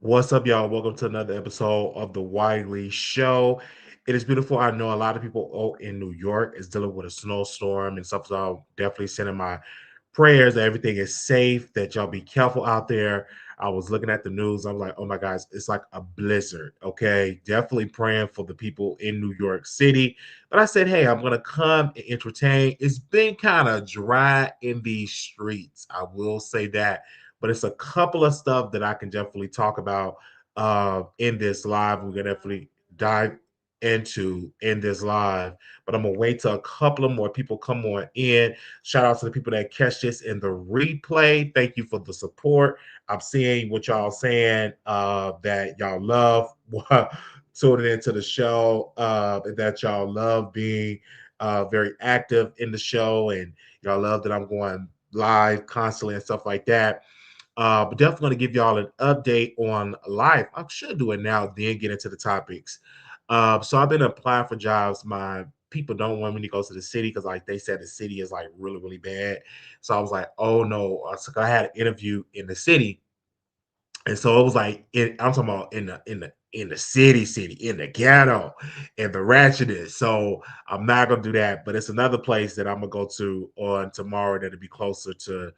What's up, y'all? Welcome to another episode of the Wiley Show. It is beautiful. I know a lot of people in New York is dealing with a snowstorm and stuff. So I'll definitely sending my prayers that everything is safe, that y'all be careful out there. I was looking at the news. I'm like, oh my gosh, it's like a blizzard. Okay. Definitely praying for the people in New York City. But I said, hey, I'm going to come and entertain. It's been kind of dry in these streets. I will say that, but it's a couple of stuff that I can definitely talk about in this live. We're gonna definitely dive into in this live, but I'm gonna wait till a couple of more people come on in. Shout out to the people that catch this in the replay. Thank you for the support. I'm seeing what y'all saying that y'all love tuning into the show, that y'all love being very active in the show, and y'all love that I'm going live constantly and stuff like that. But definitely going to give y'all an update on life. I should do it now, then get into the topics. So I've been applying for jobs. My people don't want me to go to the city because, like they said, the city is like really, really bad. So I was like, oh no. So I had an interview in the city, and so it was like I'm talking about in the city, in the ghetto, in the ratchetness. So I'm not gonna do that, but it's another place that I'm gonna go to on tomorrow that'll be closer to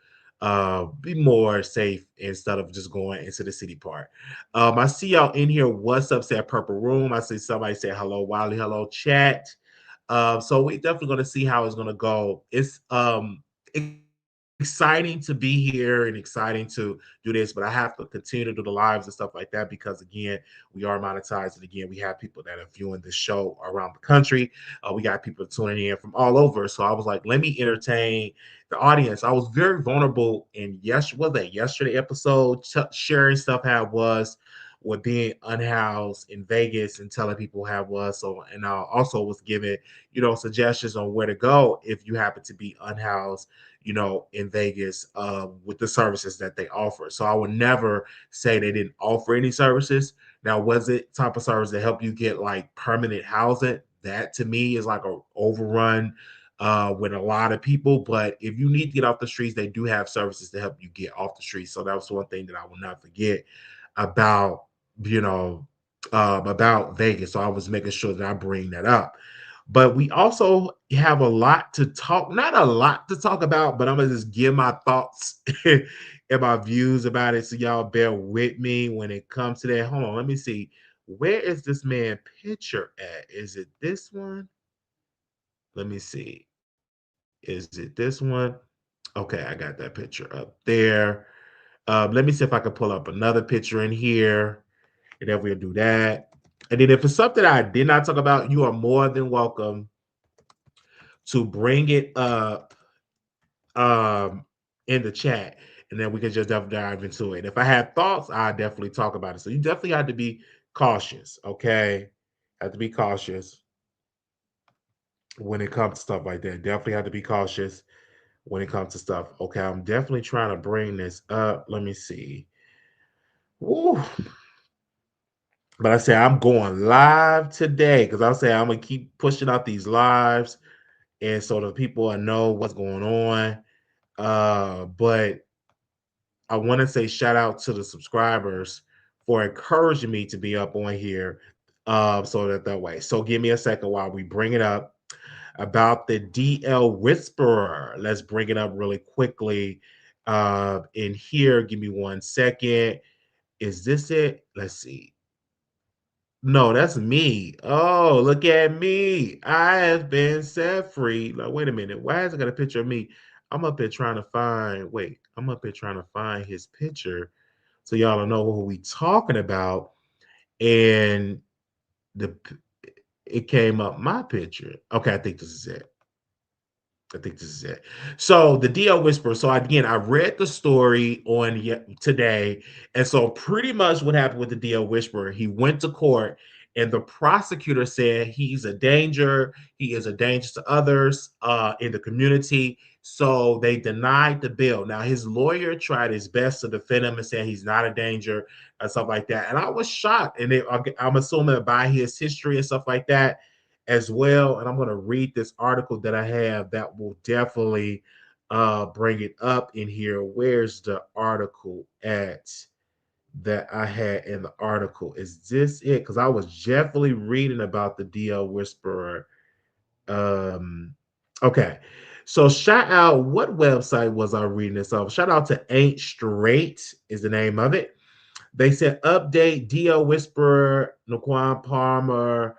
be more safe instead of just going into the city part. I see y'all in here. What's up, say Purple Room? I see somebody say hello, Wiley, hello, chat. So we definitely gonna see how it's gonna go. It's exciting to be here and exciting to do this, but I have to continue to do the lives and stuff like that because again, we are monetized, and again, we have people that are viewing the show around the country. We got people tuning in from all over. So I was like, let me entertain the audience. I was very vulnerable in yesterday episode, sharing stuff how it was with being unhoused in Vegas and telling people how it was. So, and I also was giving, suggestions on where to go if you happen to be unhoused, in Vegas, with the services that they offer. So I would never say they didn't offer any services. Now, was it type of service that help you get like permanent housing? That to me is like a overrun with a lot of people. But if you need to get off the streets, they do have services to help you get off the streets. So that was one thing that I will not forget about, you know, about Vegas. So I was making sure that I bring that up. But we also have a lot to talk, not a lot to talk about, but I'm gonna just give my thoughts and my views about it. So y'all bear with me when it comes to that. Hold on, let me see. Where is this man picture at? Is it this one? Let me see. Is it this one? Okay, I got that picture up there. Let me see if I can pull up another picture in here. And then we'll do that. And then if it's something I did not talk about, you are more than welcome to bring it up in the chat, and then we can just dive into it. If I have thoughts, I definitely talk about it. So you definitely have to be cautious, okay? Have to be cautious when it comes to stuff like that. Definitely have to be cautious when it comes to stuff. Okay, I'm definitely trying to bring this up. Let me see. Woo. But I say I'm going live today because I say I'm gonna keep pushing out these lives, and so the people I know what's going on. But I want to say shout out to the subscribers for encouraging me to be up on here. So that way. So give me a second while we bring it up about the DL Whisperer. Let's bring it up really quickly. In here, give me 1 second. Is this it? Let's see. No, that's me. Oh, look at me. I have been set free. Like, wait a minute. Why has it got a picture of me? I'm up here trying to find his picture so y'all don't know who we talking about. And the it came up my picture. Okay, I think this is it. I think this is it. So the DL Whisperer. So again, I read the story on today, and so pretty much what happened with the DL Whisperer, he went to court, and the prosecutor said he's a danger. He is a danger to others in the community. So they denied the bill. Now his lawyer tried his best to defend him and said he's not a danger and stuff like that. And I was shocked, and I'm assuming by his history and stuff like that as well. And I'm going to read this article that I have that will definitely bring it up in here. Where's the article at? that I had in the article. Is this it? Because I was definitely reading about the DL Whisperer. Um, okay. So shout out, what website was I reading this off? Shout out to Ain't Straight is the name of it. They said update DL Whisperer, Naquan Palmer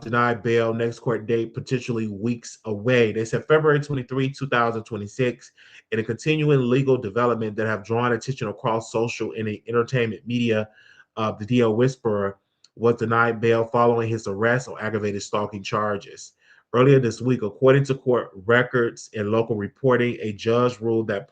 denied bail. Next court date potentially weeks away. They said February 23, 2026. In a continuing legal development that have drawn attention across social and the entertainment media, the DL Whisperer was denied bail following his arrest on aggravated stalking charges. Earlier this week, according to court records and local reporting, a judge ruled that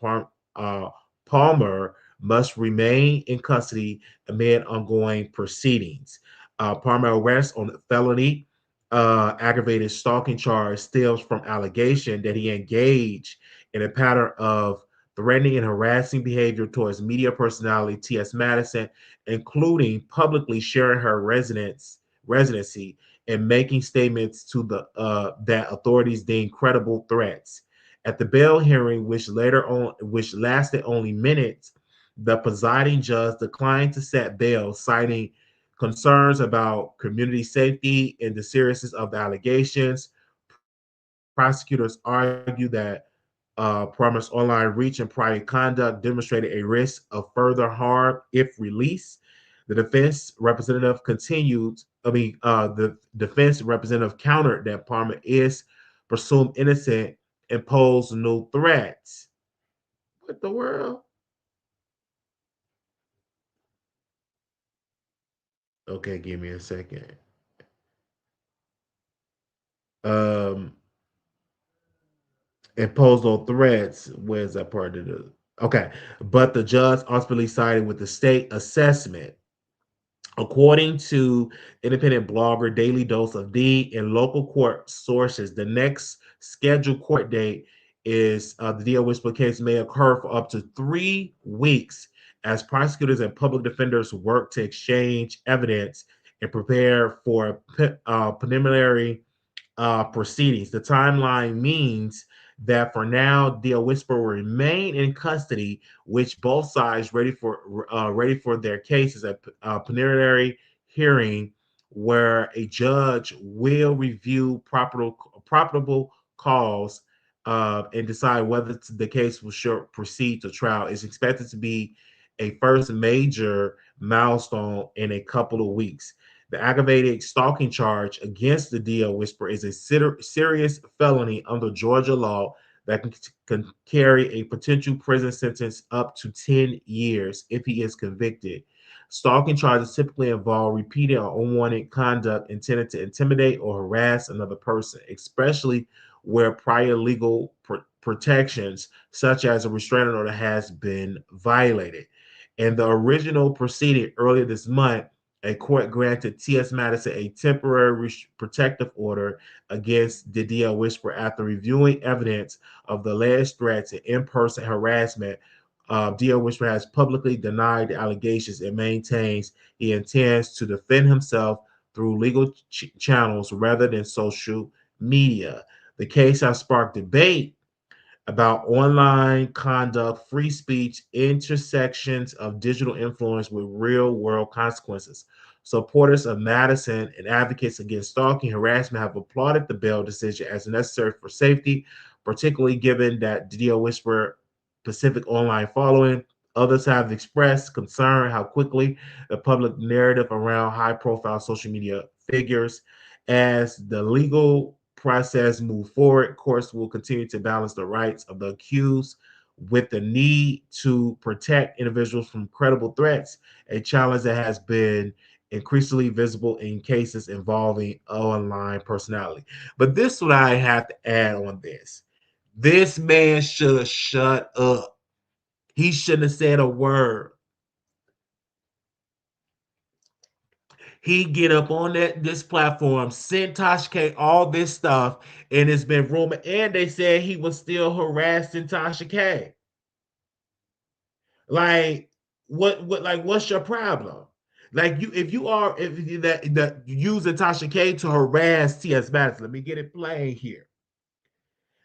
Palmer must remain in custody amid ongoing proceedings. Palmer arrest on felony aggravated stalking charge stems from allegation that he engaged in a pattern of threatening and harassing behavior towards media personality T.S. Madison, including publicly sharing her residency and making statements to the that authorities deemed credible threats. At the bail hearing, which lasted only minutes, the presiding judge declined to set bail, citing concerns about community safety and the seriousness of the allegations. Prosecutors argue that Palmer's online reach and prior conduct demonstrated a risk of further harm if released. The defense representative continued. The defense representative countered that Palmer is presumed innocent and posed no threats. What the world? Okay, give me a second. Um, Imposed no threats. Where's that part of the? Okay, but the judge ultimately sided with the state assessment. According to independent blogger Daily Dose of D and local court sources, the next scheduled court date is the DL Whisper case may occur for up to 3 weeks as prosecutors and public defenders work to exchange evidence and prepare for preliminary proceedings. The timeline means that for now, the Whisper will remain in custody, which both sides ready for their cases at preliminary hearing, where a judge will review probable cause and decide whether the case will proceed to trial. Is expected to be a first major milestone in a couple of weeks. The aggravated stalking charge against the DL Whisper is a serious felony under Georgia law that can carry a potential prison sentence up to 10 years if he is convicted. Stalking charges typically involve repeated or unwanted conduct intended to intimidate or harass another person, especially where prior legal protections, such as a restraining order, has been violated. In the original proceeding earlier this month, a court granted T.S. Madison a temporary protective order against the DL Whisper after reviewing evidence of the alleged threats and in-person harassment. DL Whisper has publicly denied the allegations and maintains he intends to defend himself through legal channels rather than social media. The case has sparked debate about online conduct, free speech, intersections of digital influence with real world consequences. Supporters of Madison and advocates against stalking harassment have applauded the bail decision as necessary for safety, particularly given that DO Whisper Pacific online following. Others have expressed concern how quickly the public narrative around high profile social media figures as the legal process move forward, courts will continue to balance the rights of the accused with the need to protect individuals from credible threats, a challenge that has been increasingly visible in cases involving online personality. But this is what I have to add on this. This man should have shut up. He shouldn't have said a word. He get up on this platform, sent Tasha K all this stuff, and it's been rumored. And they said he was still harassing Tasha K. Like, what's your problem? Like, if you are if that using Tasha K to harass T.S. Madison, let me get it plain here.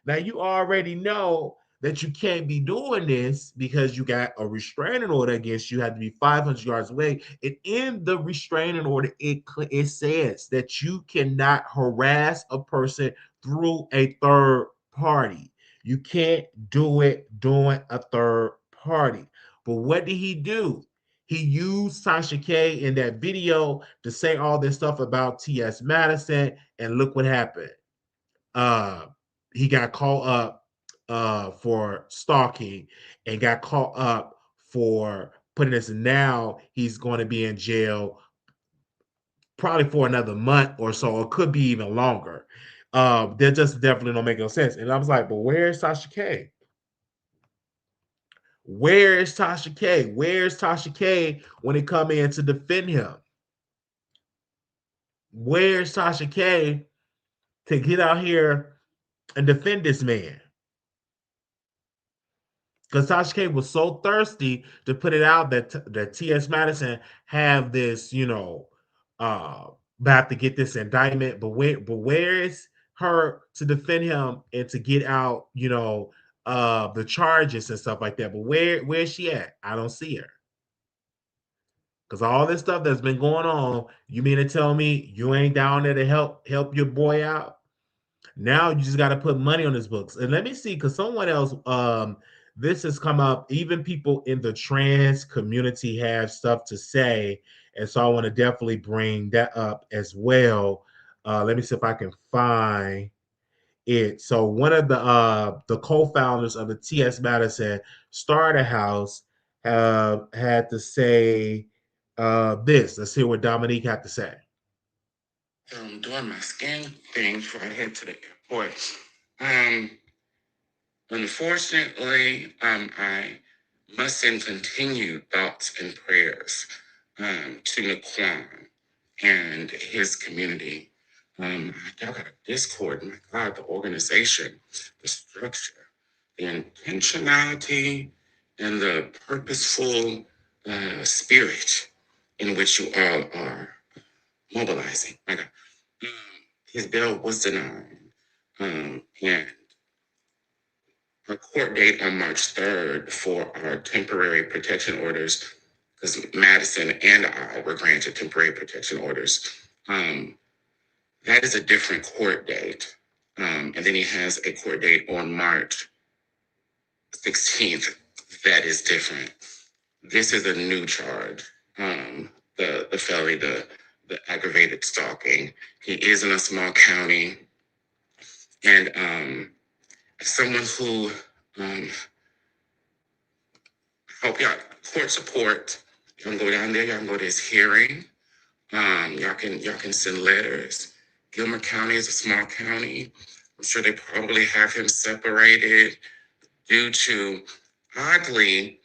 Now you already know that you can't be doing this because you got a restraining order against you, had to be 500 yards away. And in the restraining order, it says that you cannot harass a person through a third party. You can't do it doing a third party. But what did he do? He used Tasha K in that video to say all this stuff about T.S. Madison, and look what happened. Uh, he got caught up for stalking and got caught up for putting this. Now he's going to be in jail probably for another month or so, or could be even longer. That just definitely don't make no sense. And I was like, but where's Tasha K? Where is Tasha K? Where's Tasha K when it come in to defend him? Where's Tasha K to get out here and defend this man? Because Tasha K was so thirsty to put it out that T.S. Madison have this, uh, about to get this indictment. But where is her to defend him and to get out, the charges and stuff like that? But where's she at? I don't see her. Because all this stuff that's been going on, you mean to tell me you ain't down there to help your boy out? Now you just got to put money on his books. And let me see, because someone else, this has come up. Even people in the trans community have stuff to say, and so I want to definitely bring that up as well. Let me see if I can find it. So one of the co-founders of the T.S. Madison Starter House had to say this. Let's hear what Dominique had to say. Doing my scan thing before I head to the airport. Um, Unfortunately, I must send continued thoughts and prayers to Naquan and his community. Y'all got a Discord. My God, the organization, the structure, the intentionality, and the purposeful spirit in which you all are mobilizing. My God. His bail was denied. And a court date on March 3rd for our temporary protection orders, because Madison and I were granted temporary protection orders. That is a different court date. And then he has a court date on March 16th. That is different. This is a new charge. The felony, the aggravated stalking. He is in a small county. And someone who hope y'all court support. Y'all can go down there. Y'all can go to his hearing. Y'all can send letters. Gilmer County is a small county. I'm sure they probably have him separated due to, oddly,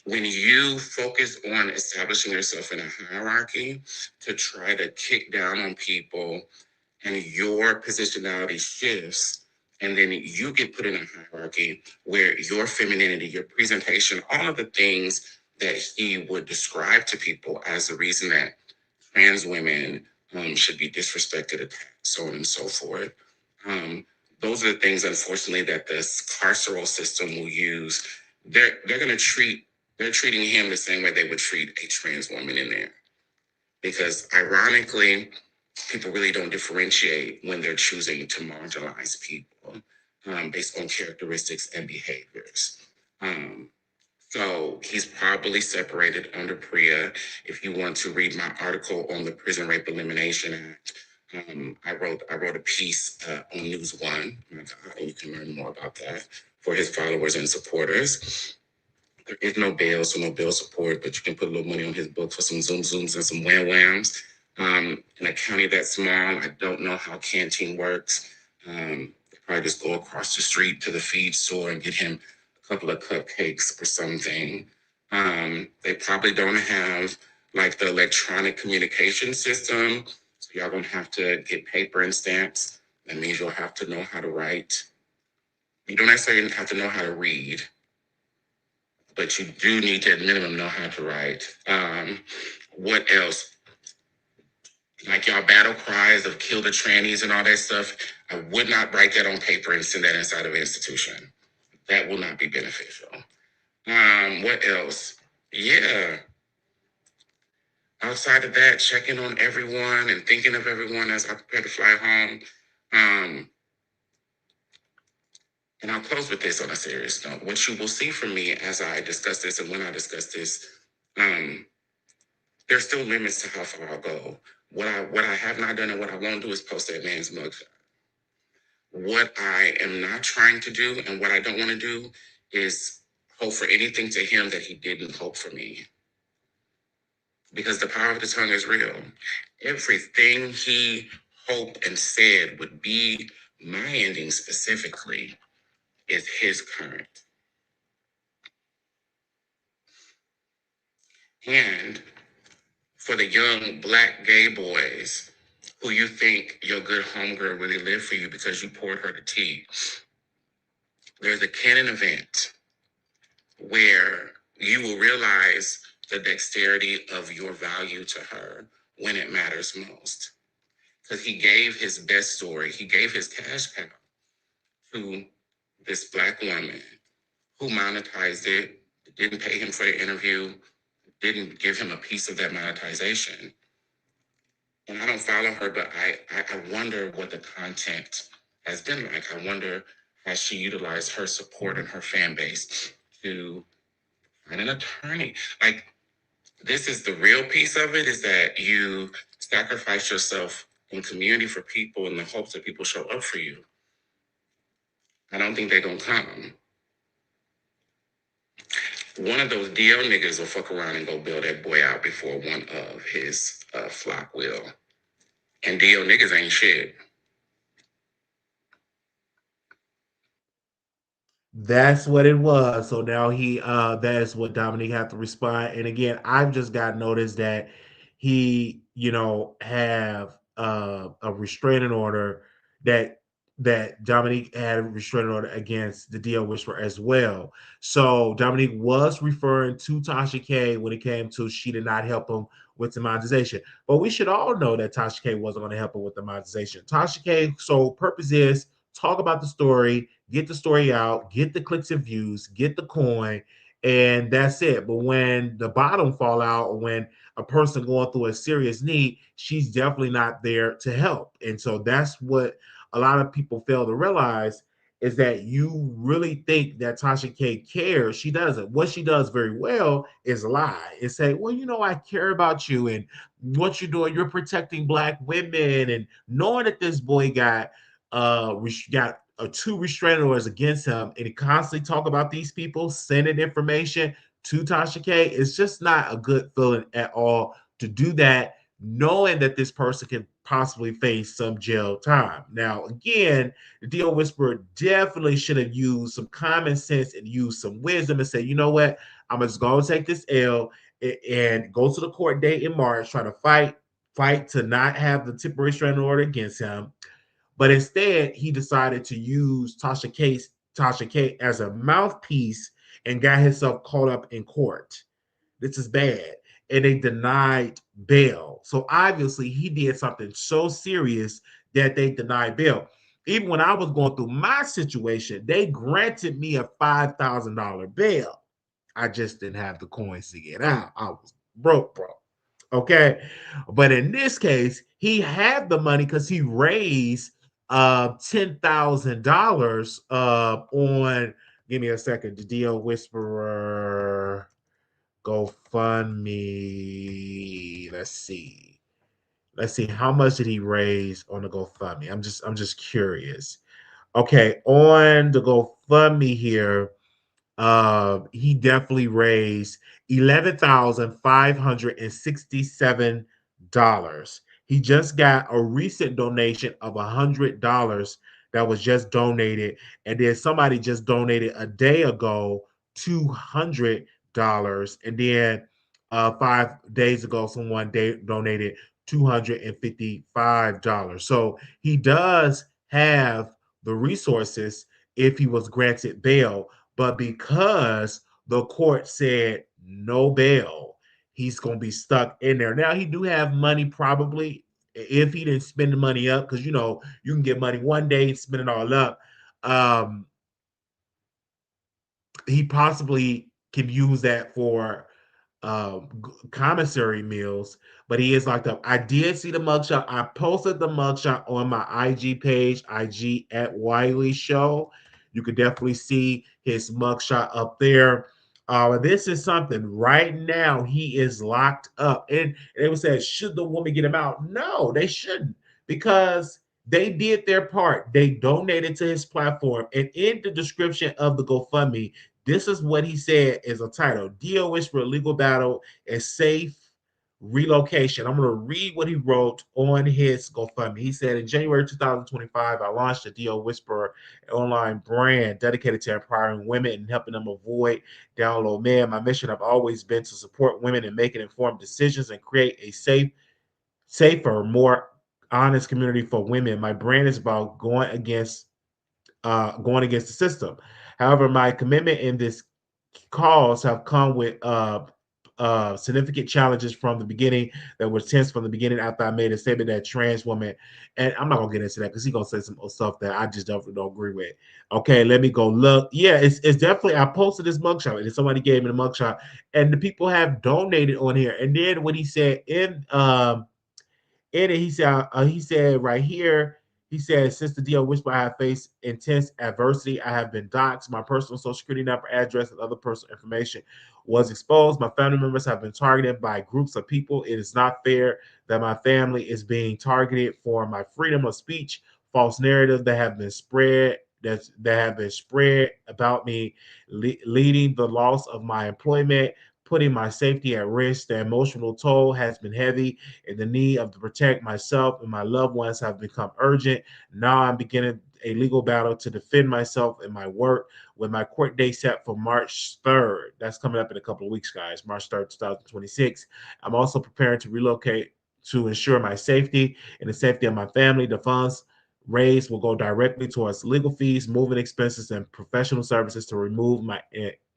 when you focus on establishing yourself in a hierarchy to try to kick down on people, and your positionality shifts, and then you get put in a hierarchy where your femininity, your presentation, all of the things that he would describe to people as the reason that trans women should be disrespected, attacked, so on and so forth. Those are the things, unfortunately, that the carceral system will use. They're treating him the same way they would treat a trans woman in there, because ironically, people really don't differentiate when they're choosing to marginalize people based on characteristics and behaviors. So he's probably separated under PREA. If you want to read my article on the Prison Rape Elimination Act, I wrote a piece on News One. And you can learn more about that for his followers and supporters. There is no bail, so no bail support, but you can put a little money on his book for some zoom zooms and some wham whams. In a county that small, I don't know how canteen works. Probably just go across the street to the feed store and get him a couple of cupcakes or something. They probably don't have like the electronic communication system, so y'all gonna have to get paper and stamps. That means you'll have to know how to write. You don't necessarily have to know how to read, but you do need to at minimum know how to write. What else? Like y'all battle cries of kill the trannies and all that stuff. I would not write that on paper and send that inside of an institution. That will not be beneficial. What else? Yeah. Outside of that, checking on everyone and thinking of everyone as I prepare to fly home. Um, and I'll close with this on a serious note. What you will see from me as I discuss this and when I discuss this, um, there's still limits to how far I'll go. What I have not done and what I won't do is post that man's mugshot. What I am not trying to do and what I don't want to do is hope for anything to him that he didn't hope for me. Because the power of the tongue is real. Everything he hoped and said would be my ending specifically is his current. And for the young black gay boys who you think your good homegirl really lived for you because you poured her the tea, there's a canon event where you will realize the dexterity of your value to her when it matters most. Because he gave his best story, he gave his cash cow to this black woman who monetized it, didn't pay him for the interview, didn't give him a piece of that monetization. And I don't follow her, but I wonder what the content has been like. I wonder, has she utilized her support and her fan base to find an attorney? Like, this is the real piece of it, is that you sacrifice yourself in community for people in the hopes that people show up for you. I don't think they're gonna come. One of those DL niggas will fuck around and go bail that boy out before one of his flock will. And DL niggas ain't shit. That's what it was. So now that is what Dominique had to respond. And again, I've just got noticed that he, have a restraining order that Dominique had a restraining order against the DL Whisperer as well. So Dominique was referring to Tasha K when it came to she did not help him with the monetization. But we should all know that Tasha K wasn't going to help him with the monetization. Tasha K, so purpose is talk about the story, get the story out, get the clicks and views, get the coin, and that's it. But when the bottom fall out, or when a person going through a serious need, she's definitely not there to help. And so that's what a lot of people fail to realize, is that you really think that Tasha K cares. She doesn't. What she does very well is lie and say, well, I care about you and what you're doing. You're protecting black women. And knowing that this boy got two restraining orders against him, and he constantly talk about these people sending information to Tasha K. It's just not a good feeling at all to do that, knowing that this person can possibly face some jail time. Now, again, the DO Whisperer definitely should have used some common sense and used some wisdom and said, you know what, I'm just going to take this L and go to the court date in March, try to fight to not have the temporary restraining order against him. But instead, he decided to use Tasha K as a mouthpiece and got himself caught up in court. This is bad. And they denied bail. So obviously, he did something so serious that they denied bail. Even when I was going through my situation, they granted me a $5,000 bail. I just didn't have the coins to get out. I was broke. Okay. But in this case, he had the money because he raised $10,000 on, give me a second, the DO Whisperer GoFundMe. Let's see, how much did he raise on the GoFundMe? I'm just curious. Okay, on the GoFundMe here, he definitely raised $11,567. He just got a recent donation of $100 that was just donated, and then somebody just donated a day ago $200, and then 5 days ago someone donated $255. So he does have the resources if he was granted bail, but because the court said no bail, he's going to be stuck in there. Now, he do have money probably if he didn't spend the money up, because, you know, you can get money one day and spend it all up. Um, he possibly can use that for commissary meals, but he is locked up. I did see the mugshot. I posted the mugshot on my IG page, IG at Wiley Show. You could definitely see his mugshot up there. This is something right now. He is locked up, and it was said, should the woman get him out? No, they shouldn't, because they did their part. They donated to his platform, and in the description of the GoFundMe, this is what he said is a title: DO Whisper Legal Battle and Safe Relocation. I'm going to read what he wrote on his GoFundMe. He said, in January 2025, I launched the DO Whisperer, an online brand dedicated to empowering women and helping them avoid download men. My mission have always been to support women in making informed decisions and create a safer, more honest community for women. My brand is about going against the system. However, my commitment in this cause have come with significant challenges from the beginning that were tense from the beginning after I made a statement that trans women, and I'm not gonna get into that because he's gonna say some stuff that I just definitely don't agree with. Okay, let me go look. Yeah, it's definitely, I posted this mugshot and somebody gave me the mugshot, and the people have donated on here. And then what he said in it, he said right here, he said, since the deal whisper, I have faced intense adversity. I have been doxxed. My personal social security number, address, and other personal information was exposed. My family members have been targeted by groups of people. It is not fair that my family is being targeted for my freedom of speech. False narratives that have been spread about me, leading the loss of my employment, putting my safety at risk. The emotional toll has been heavy, and the need of to protect myself and my loved ones have become urgent. Now I'm beginning a legal battle to defend myself and my work, with my court date set for March 3rd. That's coming up in a couple of weeks, guys. March 3rd, 2026. I'm also preparing to relocate to ensure my safety and the safety of my family. The funds raised will go directly towards legal fees, moving expenses, and professional services to remove my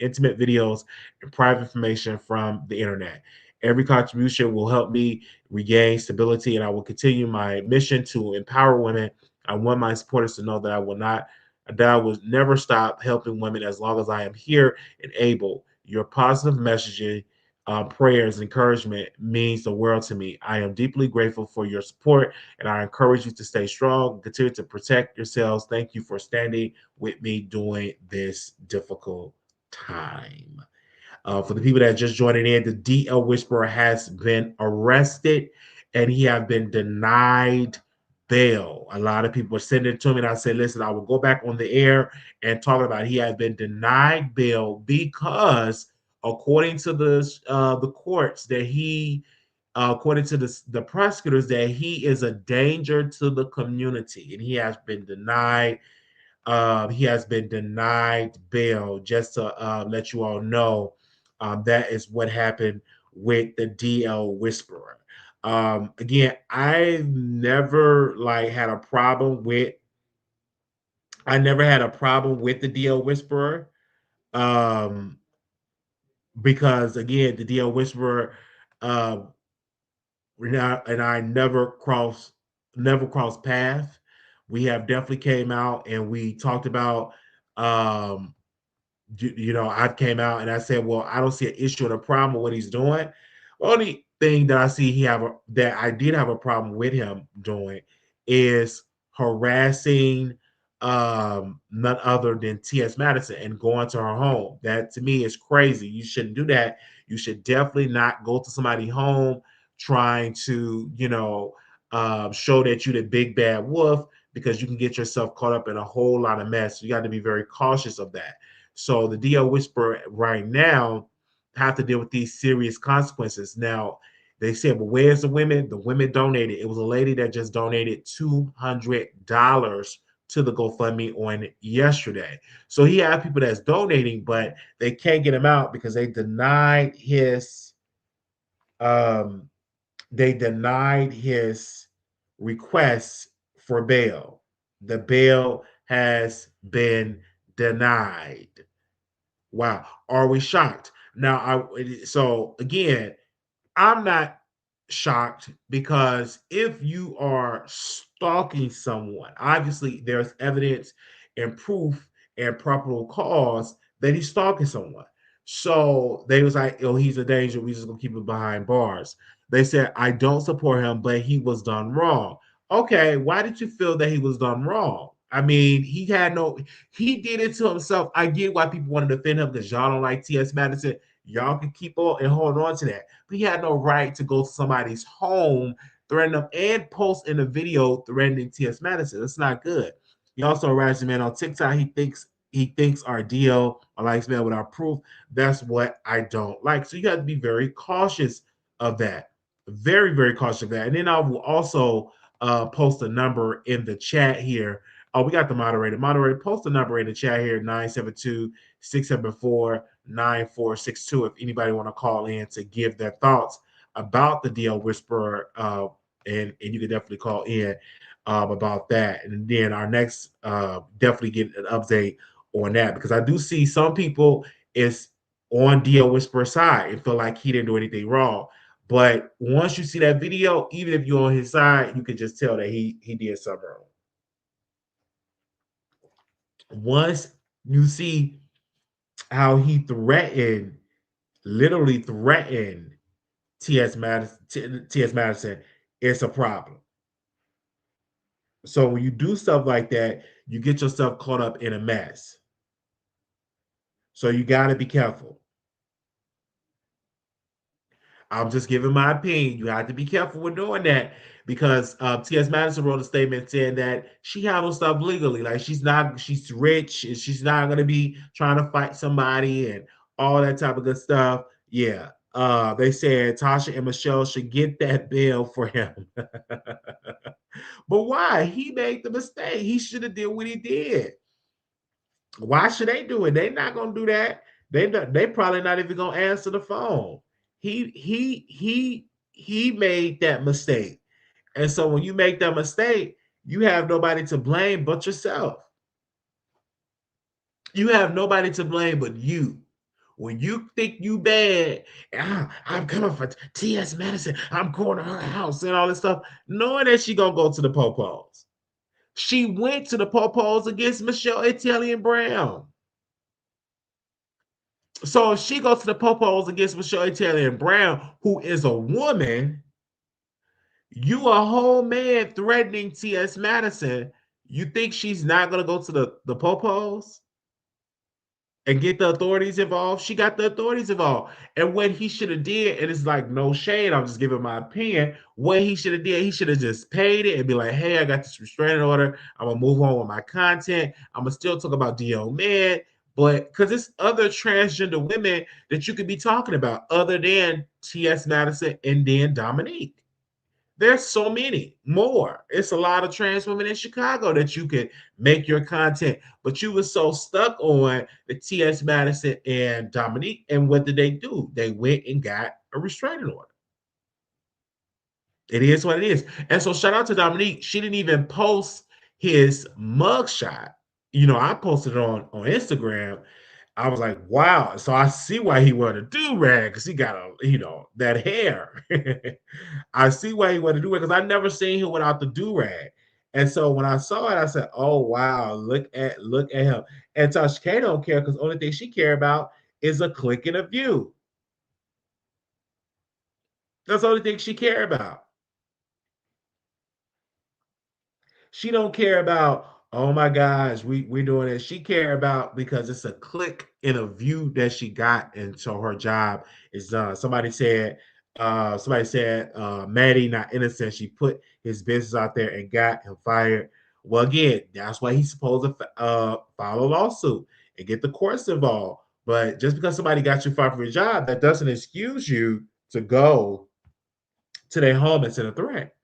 intimate videos and private information from the internet. Every contribution will help me regain stability, and I will continue my mission to empower women. I want my supporters to know that I will never stop helping women as long as I am here and able. Your positive messaging, prayers, and encouragement means the world to me. I am deeply grateful for your support, and I encourage you to stay strong, continue to protect yourselves. Thank you for standing with me during this difficult time. For the people that are just joining in, the DL Whisperer has been arrested and he has been denied bail. A lot of people are sending it to me, and I said, listen, I will go back on the air and talk about it. He has been denied bail because, according to the courts, that he according to the prosecutors, that he is a danger to the community, and he has been denied bail. Just to let you all know, that is what happened with the DL Whisperer. Again, I never had a problem with the DL Whisperer, um, because again, the DL Whisperer, uh, and I never crossed path. We have definitely came out and we talked about, um, I came out and I said, well, I don't see an issue and a problem with what he's doing. Only thing that I see that I did have a problem with him doing is harassing none other than T.S. Madison and going to her home. That to me is crazy. You shouldn't do that. You should definitely not go to somebody's home trying to, show that you the big bad wolf, because you can get yourself caught up in a whole lot of mess. You got to be very cautious of that. So the DO Whisperer right now have to deal with these serious consequences. Now, they said, well, where's the women? The women donated. It was a lady that just donated $200 to the GoFundMe on yesterday. So he had people that's donating, but they can't get him out because um, they denied his request for bail. The bail has been denied. Wow. Are we shocked? Now, so again, I'm not shocked, because if you are stalking someone, obviously there's evidence and proof and probable cause that he's stalking someone. So they was like, "Oh, he's a danger. We just gonna keep him behind bars." They said, "I don't support him, but he was done wrong." Okay, why did you feel that he was done wrong? I mean, he did it to himself. I get why people want to defend him because y'all don't like T.S. Madison. Y'all can keep on and hold on to that. But he had no right to go to somebody's home, threaten them, and post in a video threatening T.S. Madison. That's not good. He also harassed a man on TikTok. He thinks our deal or likes man without proof. That's what I don't like. So you have to be very cautious of that. Very, very cautious of that. And then I will also post a number in the chat here. Oh, we got the moderator. Moderator, post a number in the chat here, 972-674-9462. If anybody want to call in to give their thoughts about the DL Whisperer, and you can definitely call in about that. And then our next, definitely get an update on that because I do see some people is on DL Whisperer side and feel like he didn't do anything wrong. But once you see that video, even if you're on his side, you can just tell that he did something wrong. Once you see how he threatened, literally threatened T.S. Madison, it's a problem. So when you do stuff like that, you get yourself caught up in a mess. So you got to be careful. I'm just giving my opinion. You have to be careful with doing that because T.S. Madison wrote a statement saying that she handles stuff legally. Like she's rich and she's not going to be trying to fight somebody and all that type of good stuff. Yeah. They said Tasha and Michelle should get that bill for him. But why? He made the mistake. He should have did what he did. Why should they do it? They're not gonna do that. They probably not even gonna answer the phone. He made that mistake. And so when you make that mistake, you have nobody to blame but yourself. You have nobody to blame but you. When you think you bad, I'm coming for T.S. Madison. I'm going to her house and all this stuff, knowing that she gonna go to the Popos. She went to the Popos against Michelle Italian Brown. So if she goes to the Popos against Michelle Taylor and Brown, who is a woman, you a whole man threatening T.S. Madison. You think she's not gonna go to the Popos and get the authorities involved? She got the authorities involved. And what he should have did, and it's like no shade, I'm just giving my opinion. What he should have did, he should have just paid it and be like, hey, I got this restraining order. I'm gonna move on with my content. I'm gonna still talk about D.O. Man, but because it's other transgender women that you could be talking about other than T.S. Madison and then Dominique. There's so many more. It's a lot of trans women in Chicago that you could make your content, but you were so stuck on the T.S. Madison and Dominique. And what did they do? They went and got a restraining order. It is what it is. And so shout out to Dominique. She didn't even post his mugshot. I posted it on Instagram. I was like, wow. So I see why he wanted to do rag because he got that hair. I see why he wanted to do it because I never seen him without the do rag. And so when I saw it, I said, "Oh wow, look at him." And Tasha K don't care because the only thing she care about is a click and a view. That's the only thing she care about. She don't care about, oh my gosh, we're doing it. She care about because it's a click in a view that she got, and so her job is done. Somebody said, Maddie not innocent. She put his business out there and got him fired. Well, again, that's why he's supposed to file a lawsuit and get the courts involved. But just because somebody got you fired from your job, that doesn't excuse you to go to their home and send a threat.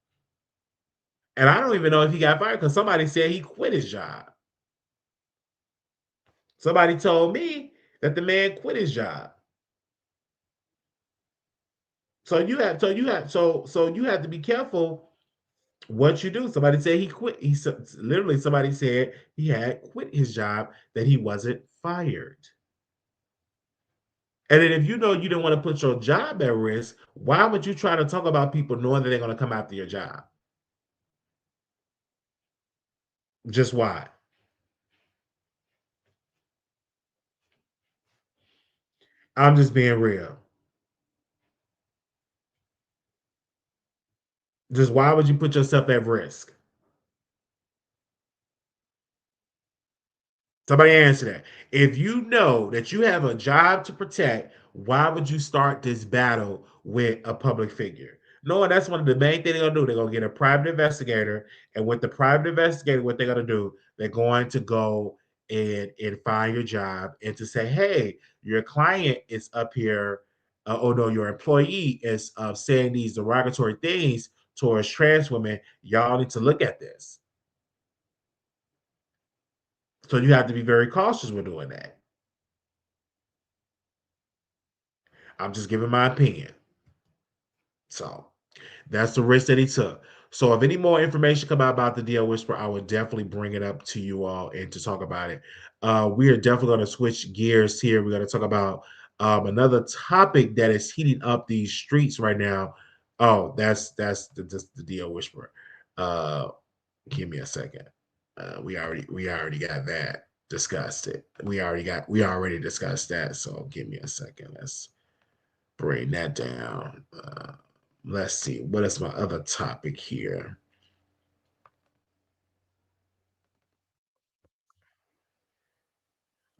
And I don't even know if he got fired because somebody said he quit his job. Somebody told me that the man quit his job. So you have to be careful what you do. Somebody said he quit. Literally somebody said he had quit his job, that he wasn't fired. And then if you know you didn't want to put your job at risk, why would you try to talk about people knowing that they're going to come after your job? Just why? I'm just being real. Just why would you put yourself at risk? Somebody answer that. If you know that you have a job to protect, why would you start this battle with a public figure? No, that's one of the main things they're gonna do. They're gonna get a private investigator, and with the private investigator, what they're gonna do, they're going to go and find your job and to say, hey, your client is up here, oh no, your employee is saying these derogatory things towards trans women. Y'all need to look at this. So you have to be very cautious with doing that. I'm just giving my opinion. So that's the risk that he took. So if any more information come out about the DL Whisper, I would definitely bring it up to you all and to talk about it. We are definitely going to switch gears here. We're going to talk about another topic that is heating up these streets right now. Oh, that's the DL Whisper. Uh, give me a second. We already got that discussed. It. We already discussed that. So give me a second. Let's bring that down. Let's see. What is my other topic here?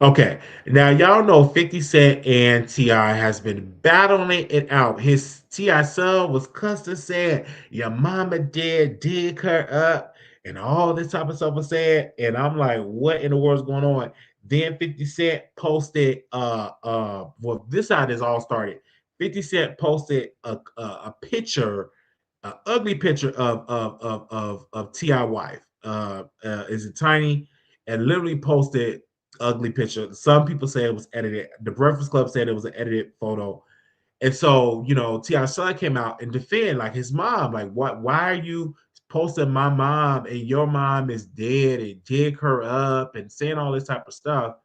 Okay, now y'all know 50 Cent and T.I. has been battling it out. His T.I. son was cussing, saying, your mama did dig her up, and all this type of stuff was said. And I'm like, what in the world's going on? Then 50 Cent posted, well, this how this all started. 50 Cent posted a picture, an ugly picture of T.I. wife. Is it Tiny? And literally posted ugly picture. Some people say it was edited. The Breakfast Club said it was an edited photo. And so, T.I. son came out and defend like his mom. Like, what? Why are you posting my mom and your mom is dead and dig her up and saying all this type of stuff?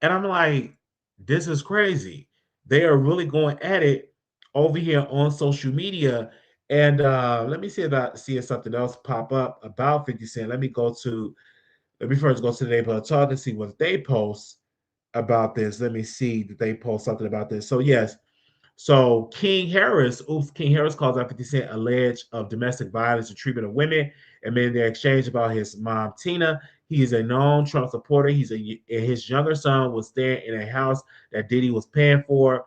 And I'm like, this is crazy. They are really going at it over here on social media. And let me see about see if something else pop up about 50 Cent. Let me first go to the neighborhood talk and see what they post about this. Let me see that they post something about this. So yes, so King Harris calls out 50 Cent alleged of domestic violence and treatment of women and made their exchange about his mom Tina. He is a known Trump supporter. His younger son was there in a house that Diddy was paying for.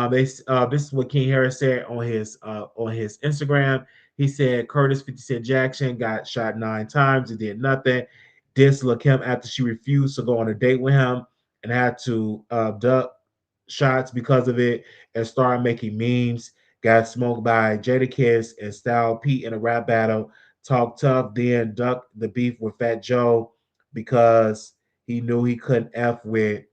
This is what King Harris said on his Instagram. He said Curtis 50 Cent Jackson got shot 9 times and did nothing. Dislike him after she refused to go on a date with him and had to duck shots because of it and started making memes. Got smoked by Jadakiss and Style Pete in a rap battle. Talked tough, then ducked the beef with Fat Joe because he knew he couldn't F with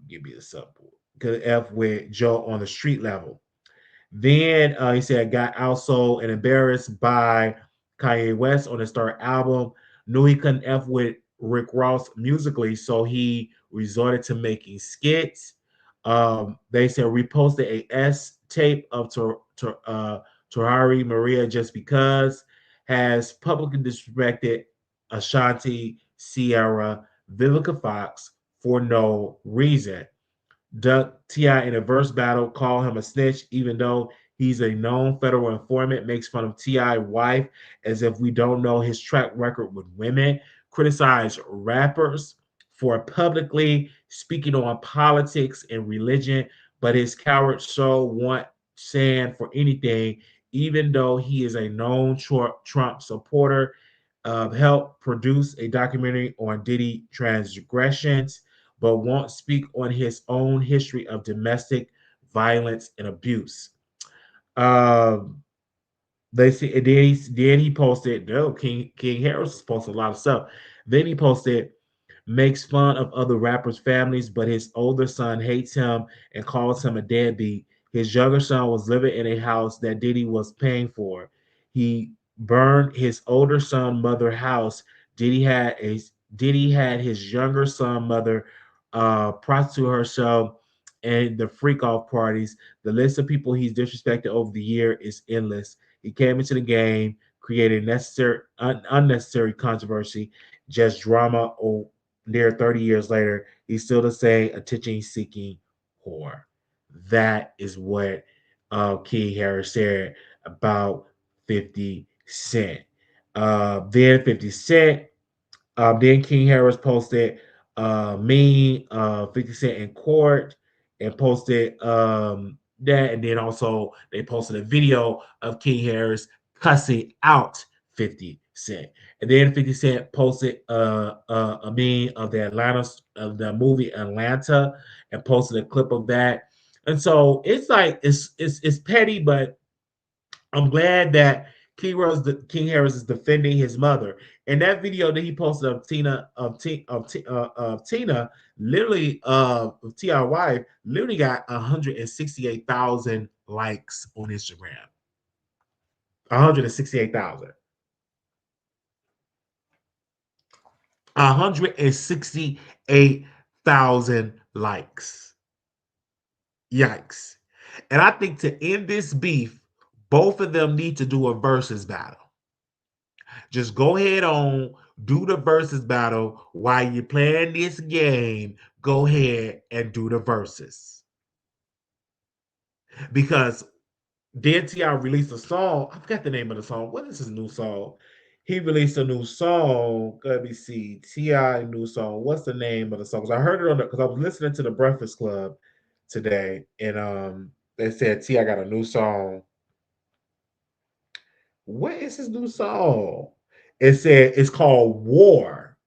give me a sample. Could F with Joe on the street level. Then he said, got also and embarrassed by Kanye West on his third album. Knew he couldn't F with Rick Ross musically, so he resorted to making skits. They said reposted a S tape of Tahari Maria just because has publicly disrespected Ashanti, Sierra, Vivica Fox for no reason. Duck T.I. in a verse battle, call him a snitch, even though he's a known federal informant, makes fun of T.I. wife as if we don't know his track record with women, criticize rappers for publicly speaking on politics and religion, but his coward soul won't stand for anything, even though he is a known Trump supporter. Helped produce a documentary on Diddy transgressions but won't speak on his own history of domestic violence and abuse. Um, they see, and then he posted. No, King Harris posted a lot of stuff. Then he posted makes fun of other rappers' families, but his older son hates him and calls him a deadbeat. His younger son was living in a house that Diddy was paying for. He burned his older son' mother house. Diddy had a Diddy had his younger son mother prostitute herself and the freak off parties. The list of people he's disrespected over the year is endless. He came into the game, created unnecessary controversy, just drama There 30 years later, he's still the same attention seeking whore. That is what King Harris said about 50 Cent. Then 50 Cent, then King Harris posted me 50 Cent in court and posted that. And then also they posted a video of King Harris cussing out 50 Cent. And then 50 Cent posted a meme of the movie Atlanta, and posted a clip of that. And so it's like it's petty, but I'm glad that King Harris is defending his mother. And that video that he posted of Tina, literally of Ti wife, literally got 168,000 likes on Instagram. 168,000. 168,000 likes. Yikes. And I think to end this beef, both of them need to do a versus battle. Just go ahead on, do the versus battle while you're playing this game. Go ahead and do the versus, because then Ti released a song. I forgot the name of the song. What is his new song? He released a new song. Let me see. Ti new song. What's the name of the song? 'Cause I heard it on because I was listening to the Breakfast Club today, and they said Ti got a new song. What is his new song? It said it's called War.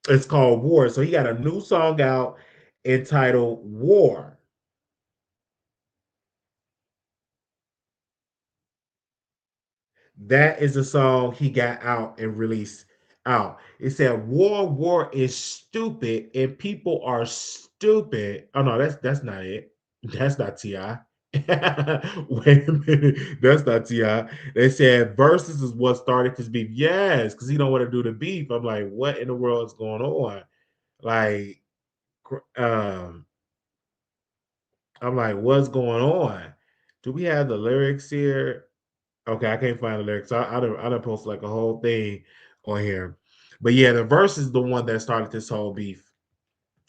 It's called War. So he got a new song out entitled War. That is the song he got out and released out. It said War is stupid and people are stupid. Oh no, that's not it. That's not Ti. Wait a minute, that's not Ti. They said versus is what started this beef. Yes, because he don't want to do the beef. I'm like, what in the world is going on? Like, um, I'm like, what's going on? Do we have the lyrics here? Okay, I can't find the lyrics. I done post like a whole thing on here. But yeah, the verse is the one that started this whole beef.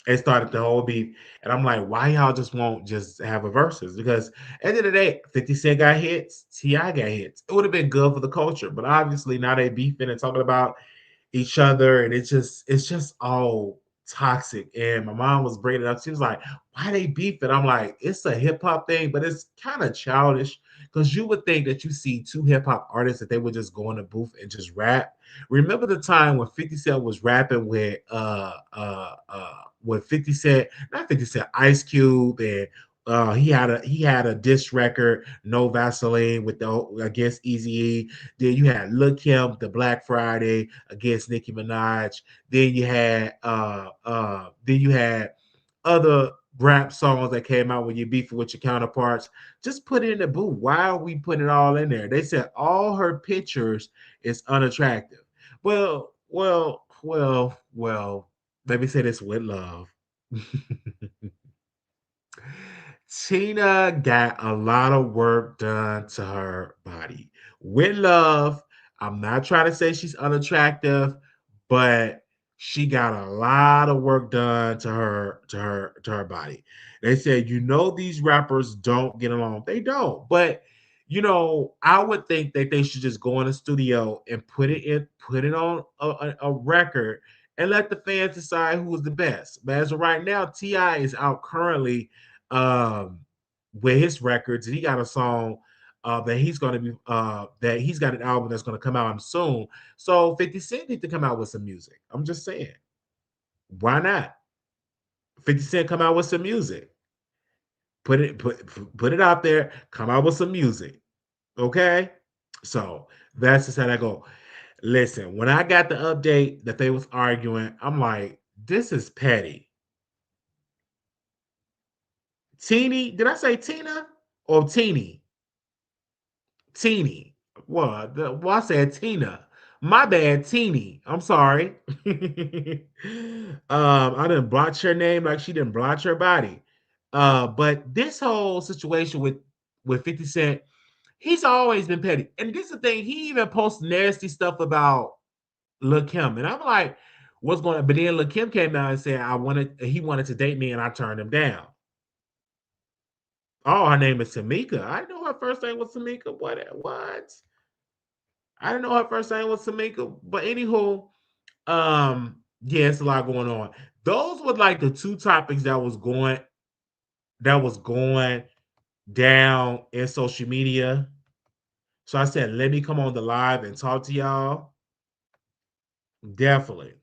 It started the whole beef. And I'm like, why y'all just won't just have a verses? Because at the end of the day, 50 Cent got hits, T.I. got hits. It would have been good for the culture. But obviously now they beefing and talking about each other, and it's just all toxic. And my mom was bringing it up. She was like, why they beefing? I'm like, it's a hip-hop thing, but it's kind of childish, because you would think that you see two hip-hop artists that they would just go in the booth and just rap. Remember the time when 50 Cent was rapping with 50 Cent, not 50 Cent, Ice Cube, and he had a diss record, No Vaseline, with the against Easy E. Then you had Lil Kim, the Black Friday against Nicki Minaj. Then you had other rap songs that came out when you're beefing with your counterparts. Just put it in the booth. Why are we putting it all in there? They said all her pictures is unattractive. Well. Let me say this with love. Tina got a lot of work done to her body. With love, I'm not trying to say she's unattractive, but she got a lot of work done to her body. They said, these rappers don't get along. They don't. But I would think that they should just go in the studio and put it on a record and let the fans decide who's the best. But as of right now, Ti is out currently um with his records, and he got a song that he's got an album that's gonna come out soon. So 50 Cent need to come out with some music. I'm just saying. Why not? 50 Cent come out with some music. Put it out there, come out with some music. Okay? So that's just how that go. Listen, when I got the update that they was arguing, I'm like, this is petty. Teeny, did I say Tina or Teeny? Teeny. Well, I said Tina. My bad, Teeny. I'm sorry. I didn't blotch her name like she didn't blotch her body. But this whole situation with 50 Cent, he's always been petty. And this is the thing, he even posts nasty stuff about Lil Kim. And I'm like, what's going on? But then Lil Kim came out and said he wanted to date me and I turned him down. Oh, her name is Tamika. I didn't know her first name was Tamika. What? I didn't know her first name was Tamika. But anywho, yeah, it's a lot going on. Those were like the two topics that was going down in social media. So I said, let me come on the live and talk to y'all. Definitely.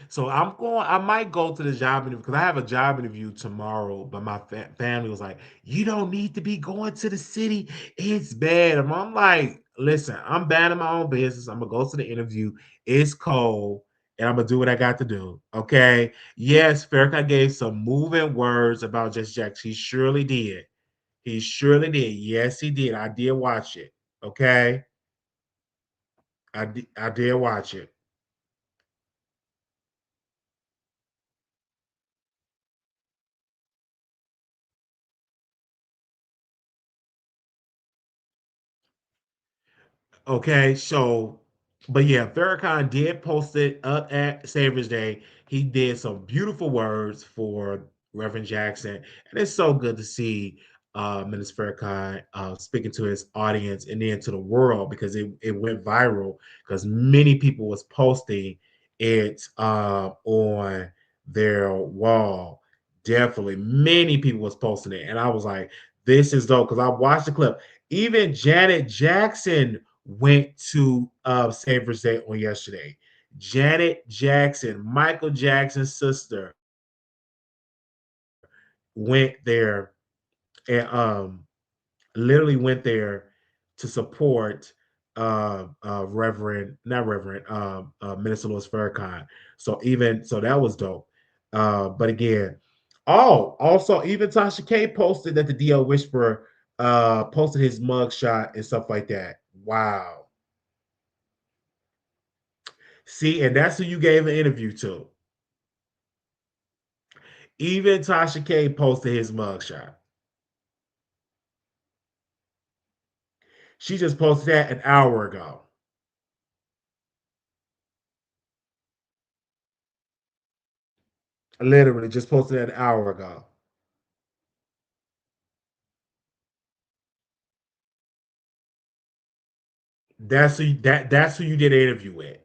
So I might go to the job interview because I have a job interview tomorrow. But my family was like, "You don't need to be going to the city. It's bad." And I'm like, "Listen, I'm bad in my own business. I'm gonna go to the interview. It's cold, and I'm gonna do what I got to do." Okay. Yes, Farrakhan gave some moving words about Just Jackson. He surely did. He surely did. Yes, he did. I did watch it. Okay. I did watch it. Okay, so but yeah, Farrakhan did post it up at Savior's Day. He did some beautiful words for Reverend Jackson, and it's so good to see Minister Farrakhan speaking to his audience and then to the world because it went viral because many people was posting it on their wall. Definitely, many people was posting it, and I was like, "This is dope." Because I watched the clip. Even Janet Jackson went to Savior's Day on yesterday. Janet Jackson, Michael Jackson's sister, went there and literally went there to support Reverend, not Reverend, Minister Louis Farrakhan. So even so, that was dope. But again, oh, also even Tasha K posted that the DL Whisperer posted his mugshot and stuff like that. Wow. See, and that's who you gave an interview to. Even Tasha K posted his mugshot. She just posted that an hour ago. Literally just posted that an hour ago. That's who you did an interview with.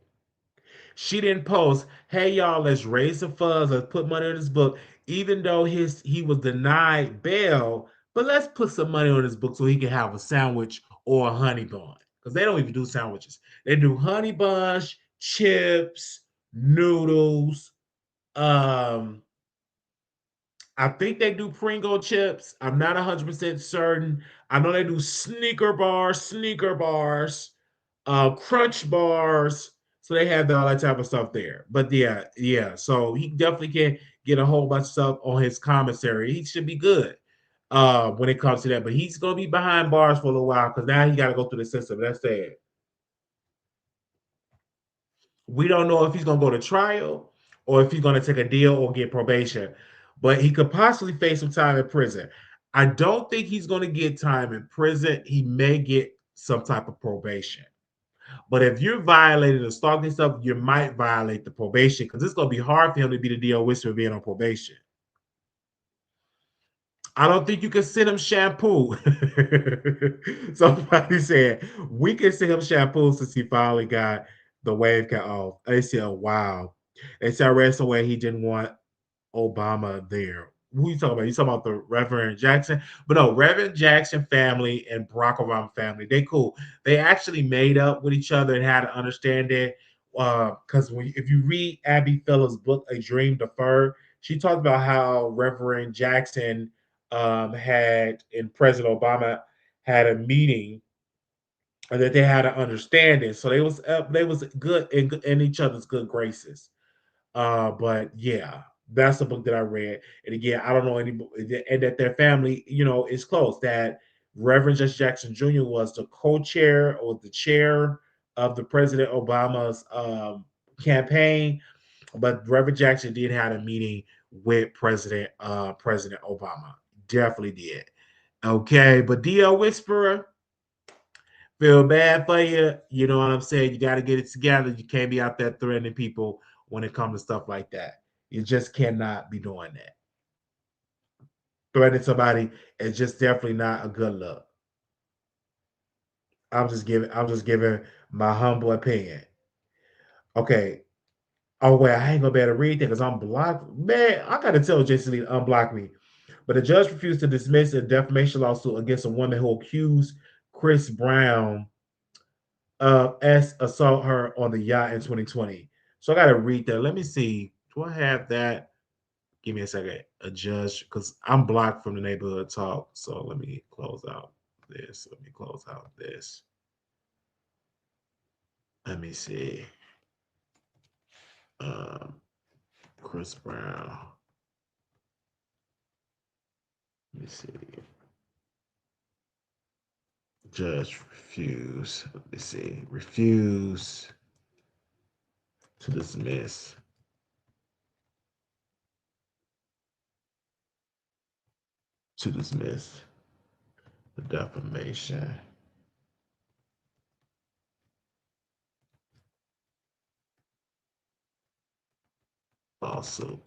She didn't post, hey y'all, let's raise the funds, let's put money on this book, even though he was denied bail, but let's put some money on his book so he can have a sandwich or a honey bun. Because they don't even do sandwiches. They do honey buns, chips, noodles, um, I think they do Pringle chips. I'm not 100% certain. I know they do sneaker bars, crunch bars. So they have all that type of stuff there. But yeah, yeah. So he definitely can get a whole bunch of stuff on his commissary. He should be good when it comes to that. But he's gonna be behind bars for a little while because now he got to go through the system. That's sad. We don't know if he's going to go to trial or if he's going to take a deal or get probation, but he could possibly face some time in prison. I don't think he's going to get time in prison. He may get some type of probation. But if you're violating the stalking stuff, you might violate the probation because it's going to be hard for him to be the DO whisperer being on probation. I don't think you can send him shampoo. Somebody said we can send him shampoo since he finally got the wave cut off. They said, oh, wow. They said I read somewhere he didn't want Obama there. Who you talking about? You talking about the Reverend Jackson? But no, Reverend Jackson family and Barack Obama family, they cool. They actually made up with each other and had to understand it. Because if you read Abby Fella's book, A Dream Deferred, she talked about how Reverend Jackson had and President Obama had a meeting and that they had an understanding. So they was good in each other's good graces. But yeah, that's the book that I read. And again, I don't know any, and that their family, is close. That Reverend Jesse Jackson Jr. was the co-chair or the chair of the President Obama's campaign, but Reverend Jackson did have a meeting with President Obama. Definitely did. Okay, but DL Whisperer, Feel bad for you. You know what I'm saying? You got to get it together. You can't be out there threatening people when it comes to stuff like that. You just cannot be doing that. Threatening somebody is just definitely not a good look. I'm just giving my humble opinion. Okay. Oh wait, I ain't gonna be able to read that because I'm blocked. Man, I gotta tell Jason Lee to unblock me. But the judge refused to dismiss a defamation lawsuit against a woman who accused Chris Brown of assault her on the yacht in 2020. So I gotta read that. Let me see. Do I have that? Give me a second. A judge, because I'm blocked from the neighborhood talk. So let me close out this. Let me close out this. Let me see. Um, Chris Brown. Let me see. Judge refuse. Let me see. Refuse to dismiss. To dismiss the defamation lawsuit.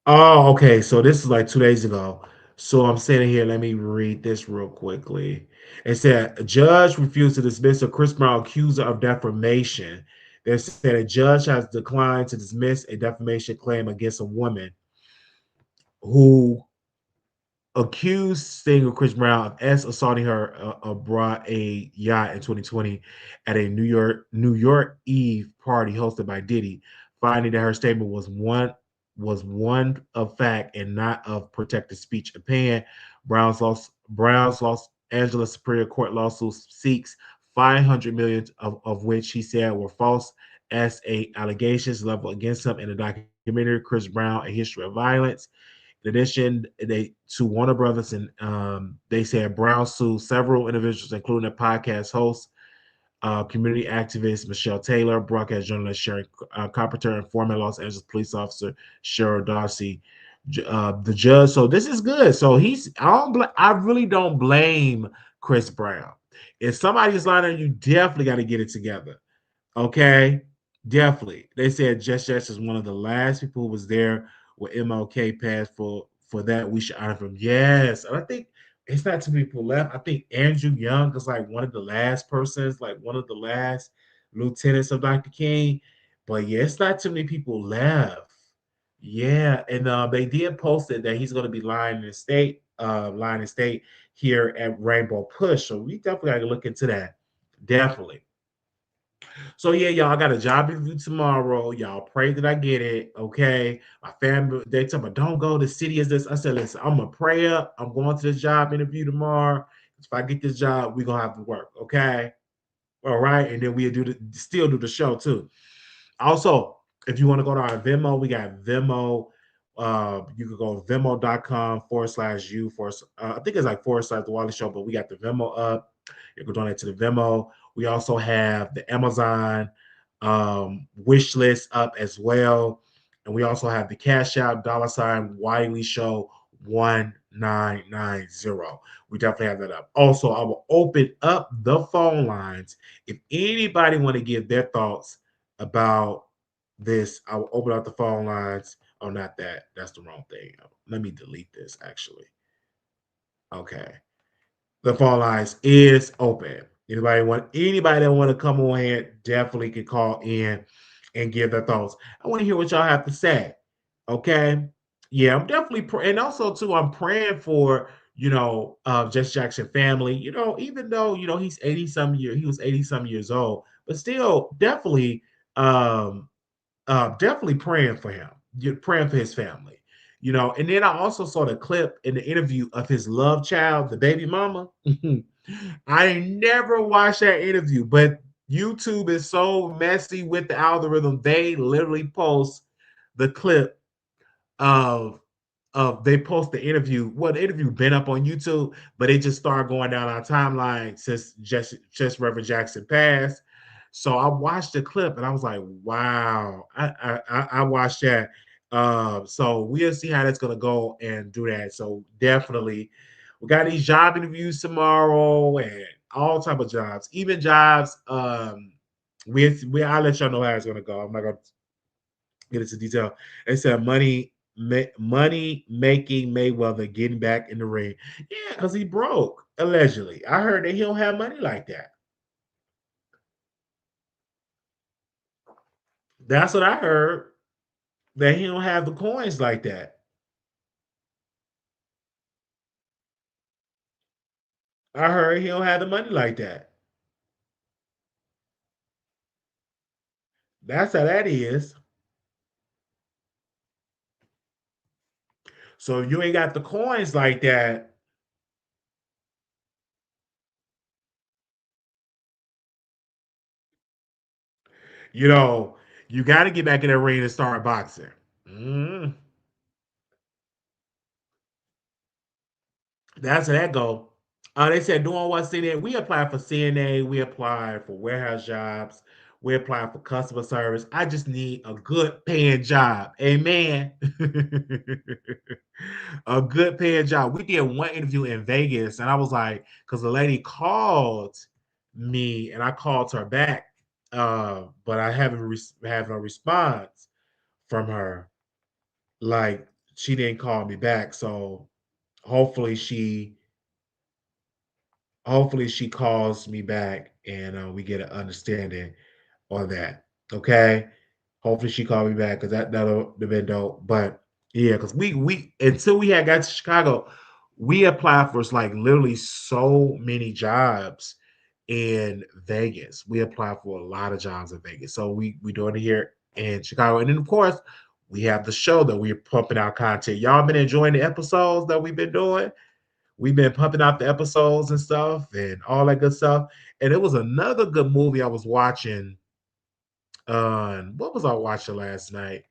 Oh, okay. So this is like 2 days ago. So I'm sitting here. Let me read this real quickly. It said a judge refused to dismiss a Chris Brown accuser of defamation. They said a judge has declined to dismiss a defamation claim against a woman who accused singer Chris Brown of assaulting her abroad a yacht in 2020 at a New York Eve party hosted by Diddy, finding that her statement was one of fact and not of protected speech opinion. Brown's Los Angeles Superior Court lawsuit seeks 500 million of which he said were false as a allegations leveled against him in the documentary Chris Brown: A History of Violence. In addition, they to Warner Brothers, and they said Brown sued several individuals, including a podcast host, community activist Michelle Taylor, broadcast journalist Sharon Carpenter, and former Los Angeles police officer Cheryl Darcy. The judge. So this is good. So I really don't blame Chris Brown. If somebody's lying, you definitely got to get it together. Okay, definitely. They said Jess is one of the last people who was there when MLK passed. For that, we should honor him. Yes, and I think it's not too many people left. I think Andrew Young is like one of the last persons, like one of the last lieutenants of Dr. King. But yeah, it's not too many people left. Yeah, and they did post it that he's going to be lying in state here at Rainbow Push. So we definitely got to look into that. Definitely. So yeah, y'all, I got a job interview tomorrow. Y'all pray that I get it. Okay. My family, they tell me, don't go. The city is this. I said, listen, I'm gonna pray up. I'm going to this job interview tomorrow. If I get this job, we're gonna have to work. Okay. All right. And then we'll still do the show too. Also, if you want to go to our Venmo, we got Venmo. You can go Venmo.com/you for I think it's like / the Wally Show, but we got the Venmo up. You can donate to the Venmo. We also have the Amazon wish list up as well. And we also have the Cash App $Wiley Show 1990. We definitely have that up. Also, I will open up the phone lines. If anybody want to give their thoughts about this, I will open up the phone lines. Oh, not that. That's the wrong thing. Let me delete this actually. Okay. The phone lines is open. Anybody that want to come on here definitely can call in and give their thoughts. I want to hear what y'all have to say. Okay. Yeah, I'm definitely and also too, I'm praying for Jesse Jackson family. Even though he's 80 some year, he was 80 some years old, but still definitely praying for him. You're praying for his family. And then I also saw the clip in the interview of his love child, the baby mama. I never watched that interview, but YouTube is so messy with the algorithm. They literally post the clip of they post the interview. Well, the interview been up on YouTube, but it just started going down our timeline since just Reverend Jackson passed. So I watched the clip and I was like, wow. I watched that. So we'll see how that's gonna go and do that. So definitely We got these job interviews tomorrow and all type of jobs, even jobs. We I'll let y'all know how it's gonna go. I'm not gonna get into detail. They said money making Mayweather getting back in the ring. Yeah, because he broke allegedly. I heard that he don't have money like that. That's what I heard. That he don't have the coins like that. I heard he don't have the money like that. That's how that is. So if you ain't got the coins like that, you know, you got to get back in the ring and start boxing. Mm, that's how that go. They said doing what CNA. We applied for CNA. We applied for warehouse jobs. We applied for customer service. I just need a good paying job. Amen. A good paying job. We did one interview in Vegas, and I was like, because the lady called me, and I called her back, but I haven't have no response from her. Like she didn't call me back, so hopefully she hopefully she calls me back and we get an understanding on that. Okay. Hopefully she called me back because that'll have been dope. But yeah, because we until we had got to Chicago, we applied for like literally so many jobs in Vegas. We applied for a lot of jobs in Vegas. So we doing it here in Chicago. And then of course we have the show that we're pumping out content. Y'all been enjoying the episodes that we've been doing. We've been pumping out the episodes and stuff and all that good stuff. And it was another good movie I was watching. What was I watching last night?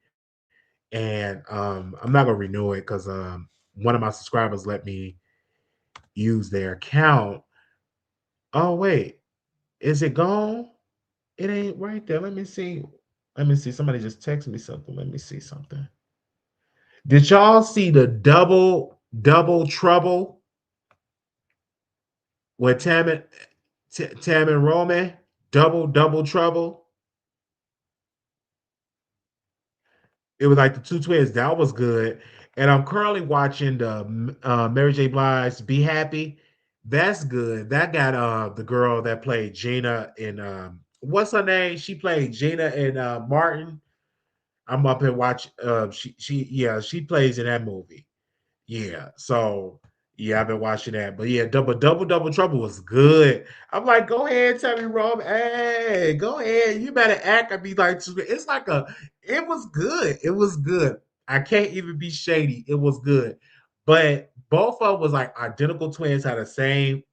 And I'm not gonna renew it because one of my subscribers let me use their account. Oh wait, is it gone? It ain't right there. Let me see. Let me see. Somebody just texted me something. Let me see something. Did y'all see the double trouble with Tam and Roman? Double trouble. It was like the two twins. That was good. And I'm currently watching the Mary J. Blige "Be Happy." That's good. That got the girl that played Gina in what's her name? She played Gina in Martin. I'm up and watch. She yeah she plays in that movie. Yeah. So yeah, I've been watching that. But yeah, double trouble was good. I'm like, go ahead, tell me, Rob. Hey, go ahead. You better act and be like, it's like a. It was good. It was good. I can't even be shady. It was good. But both of them was like identical twins, had the same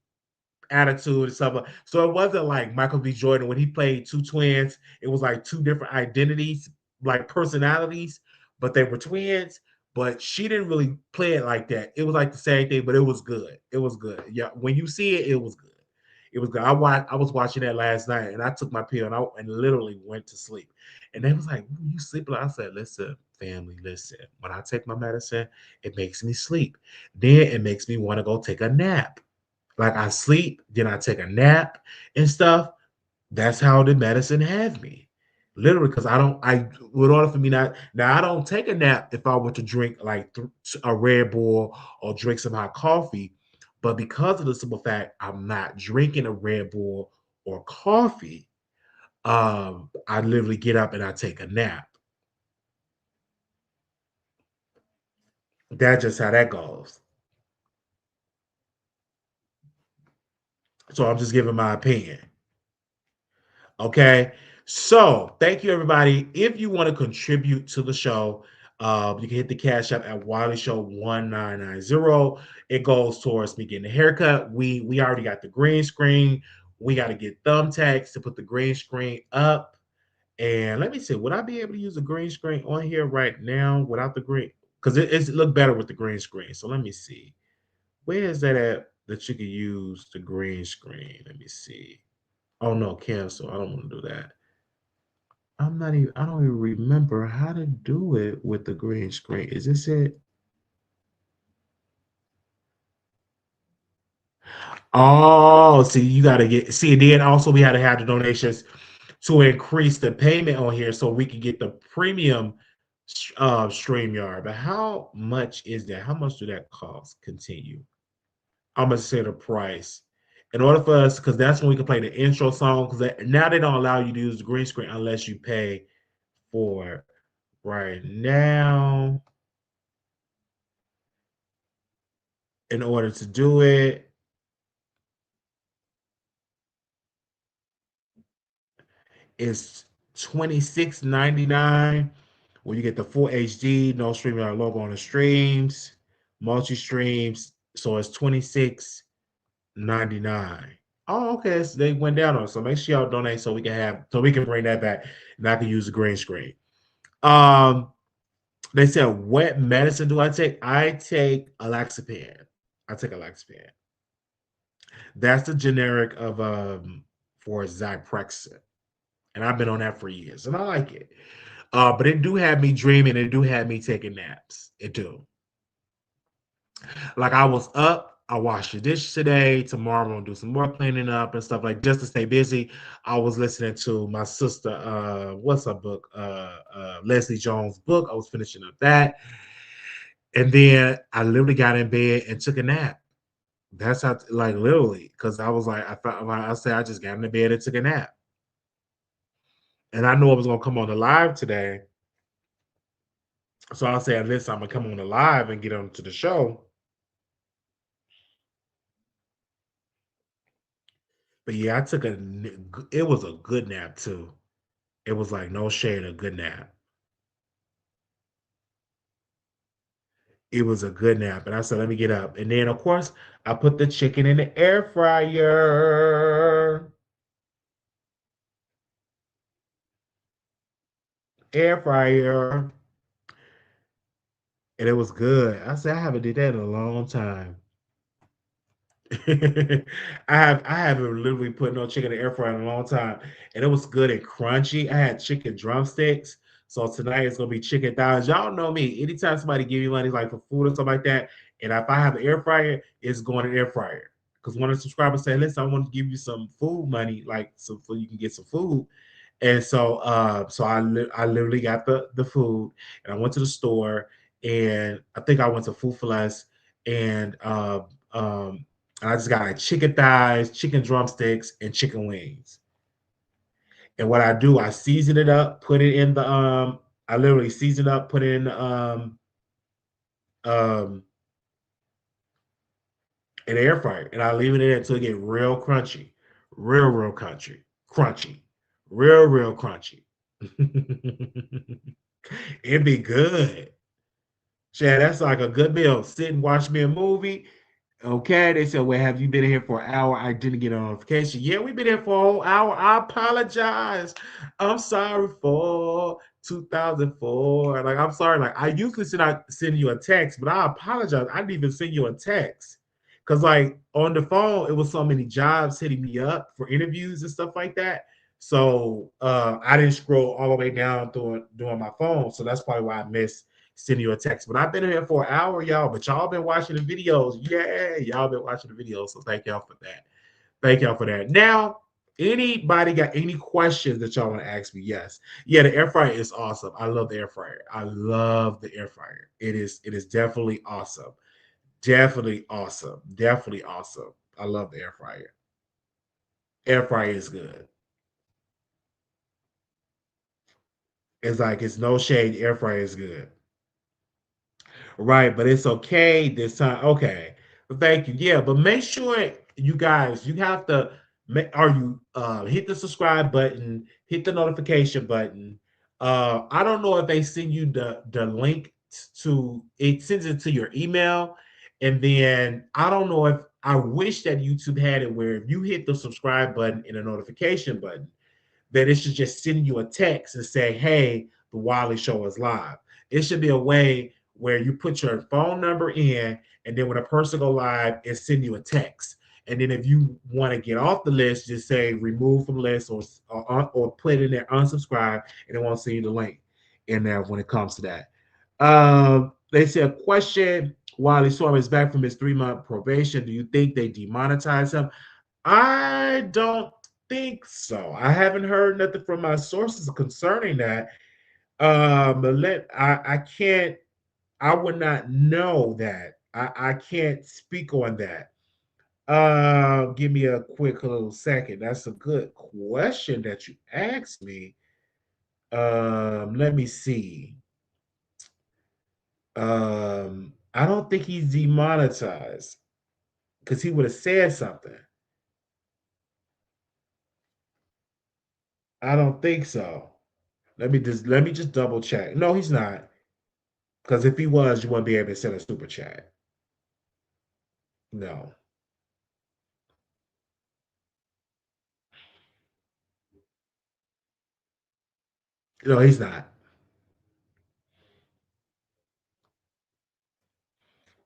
attitude and stuff. So it wasn't like Michael B. Jordan when he played two twins. It was like two different identities, like personalities, but they were twins. But she didn't really play it like that. It was like the same thing, but it was good. It was good. Yeah, when you see it, it was good. It was good. I was watching that last night, and I took my pill and literally went to sleep. And they was like, "You sleeping?" I said, "Listen, family, listen. When I take my medicine, it makes me sleep. Then it makes me want to go take a nap. Like I sleep, then I take a nap and stuff. That's how the medicine had me. Literally, because I don't, I, in order for me not, now I don't take a nap if I were to drink like a Red Bull or drink some hot coffee. But because of the simple fact I'm not drinking a Red Bull or coffee, I literally get up and I take a nap. That's just how that goes. So I'm just giving my opinion. Okay. So thank you, everybody. If you want to contribute to the show, you can hit the cash app at Wiley Show 1990. It goes towards me getting a haircut. We already got the green screen. We got to get thumbtacks to put the green screen up. And let me see, would I be able to use the green screen on here right now without the green? Because it's look better with the green screen. So let me see. Where is that at that you can use the green screen? Let me see. Oh no, cancel. I don't want to do that. I don't even remember how to do it with the green screen. Is this it? Oh, see, you got to get see. Then also we had to have the donations to increase the payment on here so we can get the premium StreamYard. But how much is that? How much do that cost? Continue. I'm gonna say the price. In order for us, because that's when we can play the intro song. Because now they don't allow you to use the green screen unless you pay for it. Right now, in order to do it, it's 26.99. Where you get the full HD, no StreamYard logo on the streams, multi streams. So it's 26.99. Oh, okay. So they went down on it. So make sure y'all donate so we can have so we can bring that back and I can use the green screen. Um, they said, what medicine do I take? I take Aloxapan. I take Aloxapan. That's the generic of for Zyprexa. And I've been on that for years. And I like it. But it do have me dreaming, it do have me taking naps. It do. Like I was up, I washed the dishes today. Tomorrow I'm gonna do some more cleaning up and stuff like just to stay busy. I was listening to my sister, what's her book? Leslie Jones' book. I was finishing up that. And then I literally got in bed and took a nap. That's how, like, literally, because I was like, I thought, like I said, I just got in the bed and took a nap. And I knew I was gonna come on the live today. So I said, listen, I'm gonna come on the live and get onto the show. But yeah, I took it was a good nap too. It was like no shade, a good nap. It was a good nap. And I said, let me get up. And then, of course, I put the chicken in the air fryer. Air fryer. And it was good. I said, I haven't did that in a long time. I haven't literally put no chicken in the air fryer in a long time, and it was good and crunchy. I had chicken drumsticks, so tonight it's gonna be chicken thighs. Y'all know me. Anytime somebody give me money like for food or something like that, and if I have an air fryer, it's going in air fryer. Because one of the subscribers said, "Listen, I want to give you some food money, like so you can get some food." And so I literally got the food, and I went to the store, and I think I went to Food for Less, and um, I just got like chicken thighs, chicken drumsticks, and chicken wings. And what I do, I season it up, put it in the I literally season up, put it um in the air fryer, and I leave it in until it get real crunchy, real crunchy, real crunchy. It'd be good. Chad, that's like a good meal. Sit and watch me a movie. Okay, they said, well, have you been here for an hour? I didn't get a notification. Yeah, we've been here for a whole hour. I apologize. I'm sorry for 2004. Like, I'm sorry. Like, I usually send you a text, but I apologize. I didn't even send you a text. Because, like, on the phone, it was so many jobs hitting me up for interviews and stuff like that. So I didn't scroll all the way down doing my phone. So that's probably why I missed send you a text. But I've been here for an hour, y'all. But y'all been watching the videos. Yeah, y'all been watching the videos. So thank y'all for that. Thank y'all for that. Now, anybody got any questions that y'all want to ask me? Yes. Yeah, the air fryer is awesome. I love the air fryer. I love the air fryer. It is definitely awesome. Definitely awesome. Definitely awesome. I love the air fryer. Air fryer is good. It's like it's no shade. Air fryer is good. Right, but it's okay this time. Okay. Well, thank you. Yeah, but make sure you guys, you have to hit the subscribe button, hit the notification button. I don't know if they send you the link to it sends it to your email. And then I don't know if I wish that YouTube had it where if you hit the subscribe button and the notification button, that it should just send you a text and say, hey, the Wiley Show is live. It should be a way where you put your phone number in, and then when a person go live, it send you a text. And then if you want to get off the list, just say remove from list or put it in there unsubscribe, and it won't send you the link in there when it comes to that. They said question Wiley Storm is back from his 3 month probation. Do you think they demonetize him? I don't think so. I haven't heard nothing from my sources concerning that. I can't. I would not know that. I can't speak on that. Give me a quick little second. That's a good question that you asked me. Let me see. I don't think he's demonetized because he would have said something. I don't think so. Let me just double check. No, he's not. Because if he was, you wouldn't be able to send a super chat. No, no, he's not.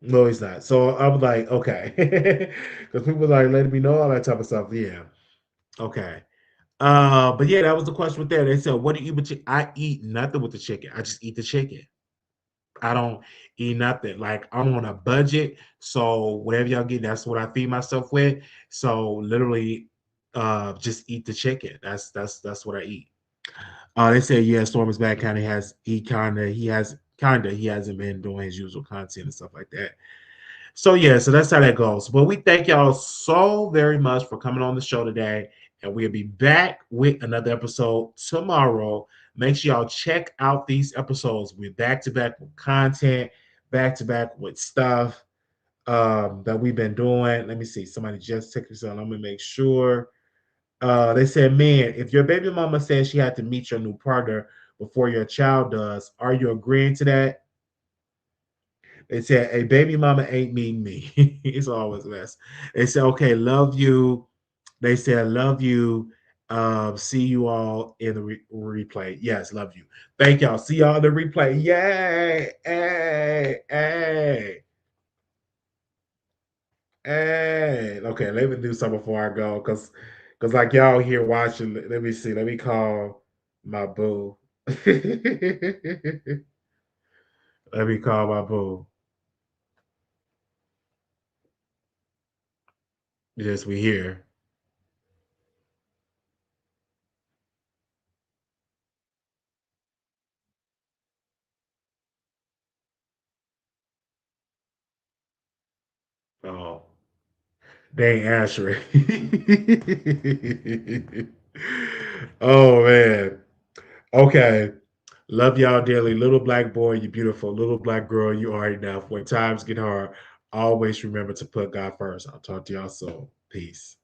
No, he's not. So I'm like, okay, because people like letting me know all that type of stuff. Yeah, okay. But yeah, that was the question with there. They said, "What do you eat with chicken?" I eat nothing with the chicken. I just eat the chicken. I don't eat nothing. Like I'm on a budget, so whatever y'all get, that's what I feed myself with. So literally, just eat the chicken. That's what I eat. They said, yeah, Storm is back. He hasn't been doing his usual content and stuff like that. So yeah, so that's how that goes. But we thank y'all so very much for coming on the show today, and we'll be back with another episode tomorrow. Make sure y'all check out these episodes. We're back to back with content, back to back with stuff that we've been doing. Let me see. Somebody just took this on. I'm gonna make sure. They said, man, if your baby mama says she had to meet your new partner before your child does, are you agreeing to that? They said, a baby mama ain't meeting me. It's always best. They said, okay, love you. They said, love you. See you all in the replay. Yes, love you. Thank y'all. See y'all in the replay. Yay. Hey, hey, hey. Okay, let me do something before I go because like y'all here watching. Let me see. Let me call my boo. Let me call my boo. Yes, we here. Oh. They ain't answering. Oh man. Okay. Love y'all dearly. Little black boy, you beautiful. Little black girl, you are enough. When times get hard, always remember to put God first. I'll talk to y'all soon. Peace.